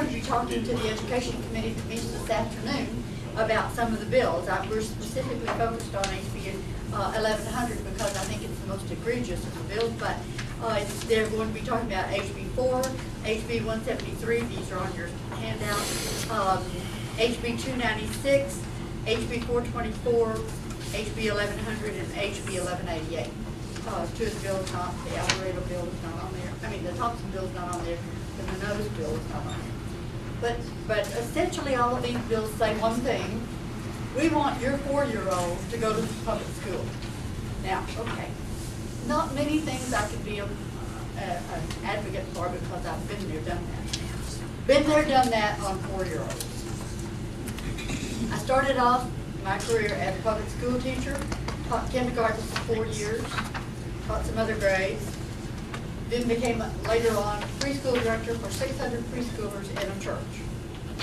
going to be talking to the Education Committee that meets this afternoon about some of the bills. We're specifically focused on HB 1100 because I think it's the most egregious of the bills, but they're going to be talking about HB 4, HB 173, these are on your handout, HB 296, HB 424, HB 1100, and HB 1188. Two of the bills not, the Alvarado bill is not on there. I mean, the Thompson bill is not on there, and the Nose bill is not on there. But essentially all of these bills say one thing. We want your 4-year-olds to go to public school. Now, okay, not many things I could be an advocate for because I've been there, done that. Been there, done that on 4-year-olds. I started off my career as a public school teacher, taught kindergarten for 4 years, taught some other grades, then became later on preschool director for 600 preschoolers in a church.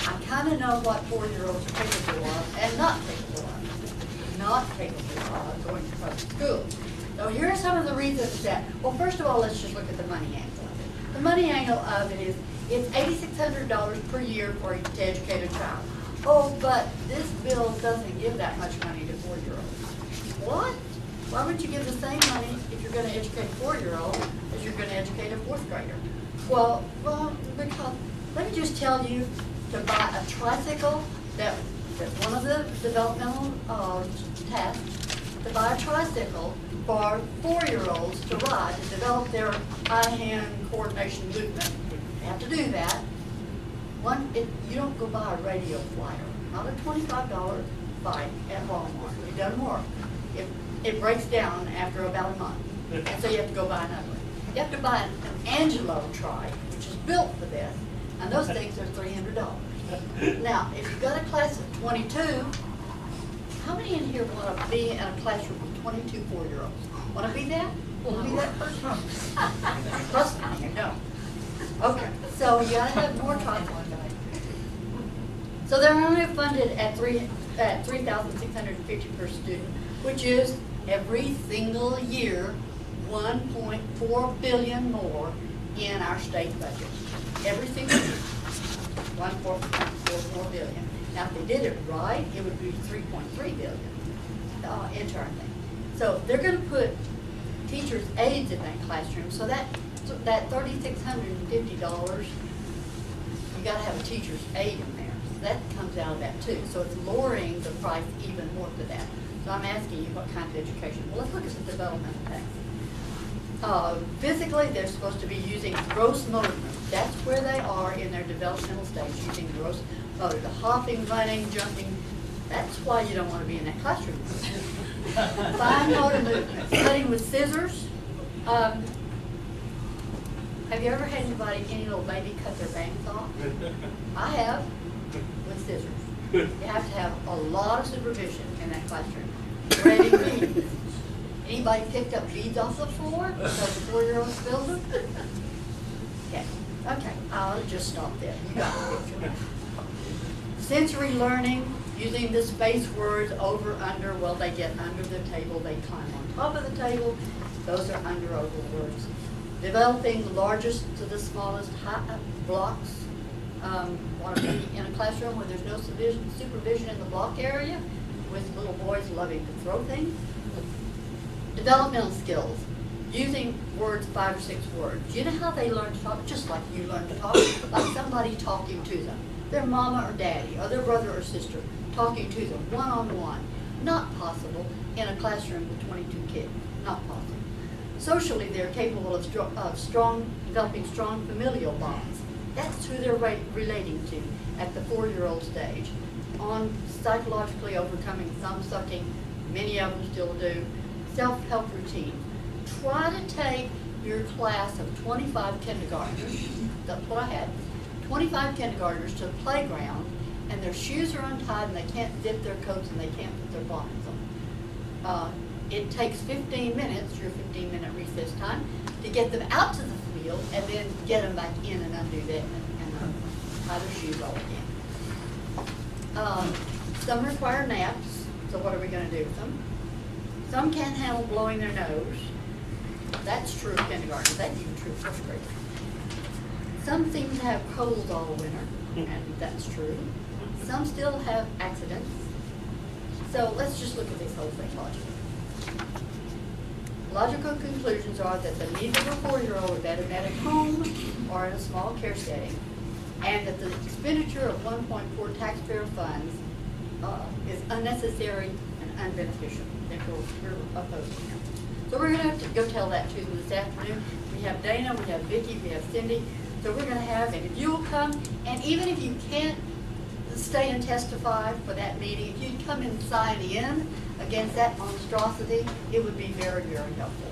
I kind of know what 4-year-olds are capable of and not capable of. Not capable of going to public school. So here are some of the reasons that, well, first of all, let's just look at the money angle of it. The money angle of it is, it's $8,600 per year to educate a child. Oh, but this bill doesn't give that much money to 4-year-olds. What? Why would you give the same money if you're going to educate a 4-year-old as you're going to educate a 4th grader? Well, because let me just tell you, to buy a tricycle, that's one of the developmental tasks, to buy a tricycle for 4-year-olds to ride to develop their eye-hand coordination movement. You have to do that. You don't go buy a radio flyer, not a $25 bike at Walmart. It doesn't work. It breaks down after about a month, and so you have to go buy another one. You have to buy an Angelo trike, which is built for this, and those things are $300. Now, if you've got a class of 22, how many in here want to be in a classroom with 22 4-year-olds? Want to be that? Want to be that person? Trust me, you don't. Okay, so you got to have more tricycles. So they're only funded at $3,650 per student, which is every single year $1.4 billion more in our state budget. Every single year, $1.4 billion. Now, if they did it right, it would be $3.3 billion internally. So they're going to put teachers' aides in that classroom. So that $3,650, you got to have a teacher's aide in there. So that comes out of that too. So it's lowering the price even more to that. So I'm asking you what kind of education. Well, let's look at the developmental things. Physically, they're supposed to be using gross motor movement. That's where they are in their developmental stage, using gross motor. The hopping, running, jumping. That's why you don't want to be in that classroom. Fine motor movement. Cutting with scissors. Have you ever had any little baby cut their bangs off? I have, with scissors. You have to have a lot of supervision in that classroom. Threading beads. Anybody picked up beads off the floor because the 4-year-old spilled them? Okay. Okay, I'll just stop there. You got the picture. Sensory learning, using the space words over, under. Well, they get under the table, they climb on top of the table. Those are under, over words. Developing the largest to the smallest blocks. Want to be in a classroom where there's no supervision in the block area with little boys loving to throw things. Developmental skills, using words, 5 or 6 words. You know how they learn to talk? Just like you learn to talk, like somebody talking to them. Their mama or daddy, or their brother or sister talking to them, one-on-one. Not possible in a classroom with 22 kids. Not possible. Socially, they're capable of developing strong familial bonds. That's who they're relating to at the 4-year-old stage. On psychologically overcoming thumb sucking, many of them still do. Self-help routine. Try to take your class of 25 kindergartners, that's what I had, 25 kindergartners to the playground, and their shoes are untied and they can't zip their coats and they can't put their bonnets on. It takes 15 minutes, your 15-minute recess time, to get them out to the field and then get them back in and undo that and tie their shoes all again. Some require naps, so what are we going to do with them? Some can't handle blowing their nose. That's true of kindergarten. That's even true of 1st grade. Some seem to have colds all winter, and that's true. Some still have accidents. So let's just look at this whole thing logically. Logical conclusions are that the needs of a 4-year-old are better met at home or in a small care setting, and that the expenditure of 1.4 taxpayer funds is unnecessary and unbeneficial. Therefore, we're opposed to him. So we're going to have to go tell that to them this afternoon. We have Dana, we have Vicki, we have Cindy. So we're going to have, and if you'll come, and even if you can't stay and testify for that meeting, if you'd come and sign in against that monstrosity, it would be very, very helpful.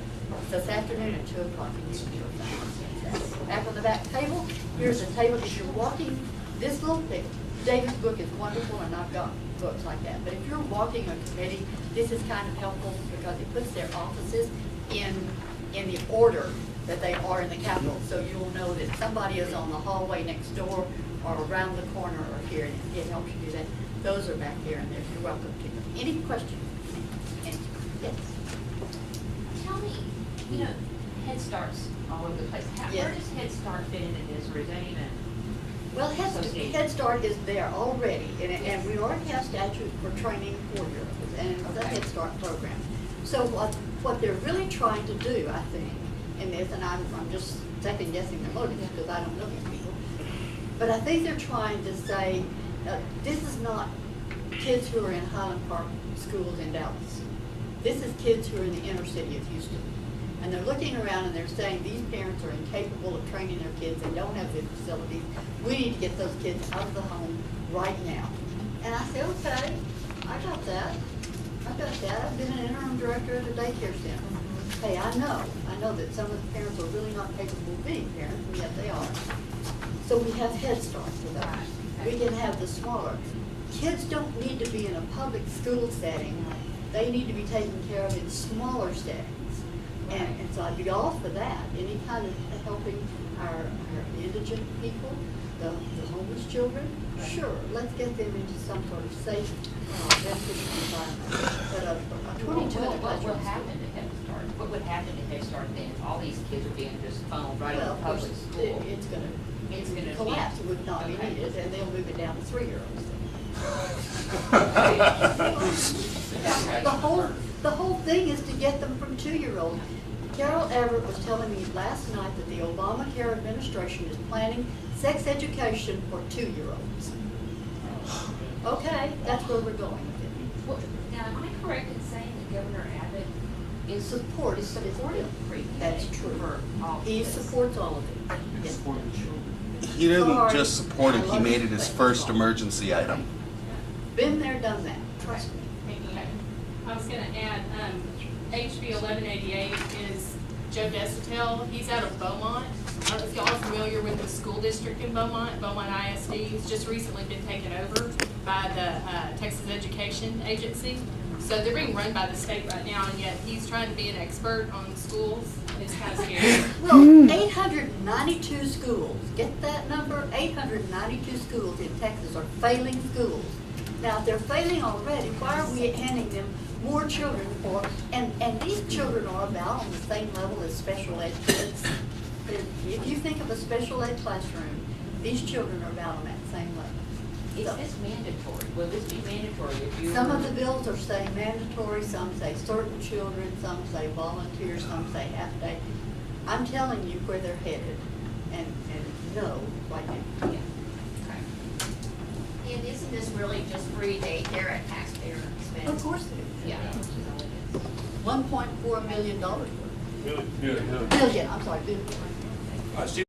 So this afternoon at 2 o'clock, you can do it. Back on the back table, here's a table. If you're walking this little thing, David's book is wonderful, and I've got books like that. But if you're walking a committee, this is kind of helpful because it puts their offices in the order that they are in the Capitol. So you'll know that somebody is on the hallway next door or around the corner or here, and it helps you do that. Those are back here, and you're welcome to them. Any questions? Yes. Tell me, you know, Head Start's all over the place. Where does Head Start fit into this, or is that even? Well, Head Start is there already, and we already have statutes for training 4-year-olds, and it's a Head Start program. So what they're really trying to do, I think, in this, and I'm just second guessing their motives because I don't know these people, but I think they're trying to say, this is not kids who are in Highland Park schools in Dallas. This is kids who are in the inner city of Houston. And they're looking around and they're saying these parents are incapable of training their kids. They don't have the facilities. We need to get those kids out of the home right now. And I say, okay, I got that. I've been an interim director at a daycare center. Hey, I know that some of the parents are really not capable of being parents, and yet they are. So we have Head Start for that. We can have the smaller. Kids don't need to be in a public school setting. They need to be taken care of in smaller settings. And so I'd be all for that. Any kind of helping our indigent people, the homeless children, sure, let's get them into some sort of safe, beneficial environment. But 22 what will happen to Head Start? What would happen to Head Start then if all these kids are being just funneled right into public school? It's going to collapse. It would not be needed, and they'll move it down to 3-year-olds. The whole thing is to get them from 2-year-olds. Carol Everett was telling me last night that the Obamacare administration is planning sex education for 2-year-olds. Okay, that's where we're going with it. Well, now, am I correct in saying that Governor Abbott is supporting pre-K? That's true. For all He kids? supports all of it. Yes. He didn't just support it, he made it his first emergency item. Been there, done that, trust me. I was gonna add, HB 1188 is Joe Desatel. He's out of Beaumont. I don't know if y'all are familiar with the school district in Beaumont, Beaumont ISD. He's just recently been taken over by the Texas Education Agency. So they're being run by the state right now, and yet he's trying to be an expert on schools. It's kind of scary. Well, 892 schools, get that number? 892 schools in Texas are failing schools. Now, if they're failing already, why are we handing them more children for, and these children are about on the same level as special ed kids. If you think of a special ed classroom, these children are about on that same level. Is this mandatory? Will this be mandatory if you? Some of the bills are saying mandatory, some say certain children, some say volunteer, some say half day. I'm telling you where they're headed, and no, right now. Yeah. And isn't this really just free daycare at taxpayer expense? Of course it is. Yeah. $1.4 million worth. Billion. Billion, I'm sorry, billion. I see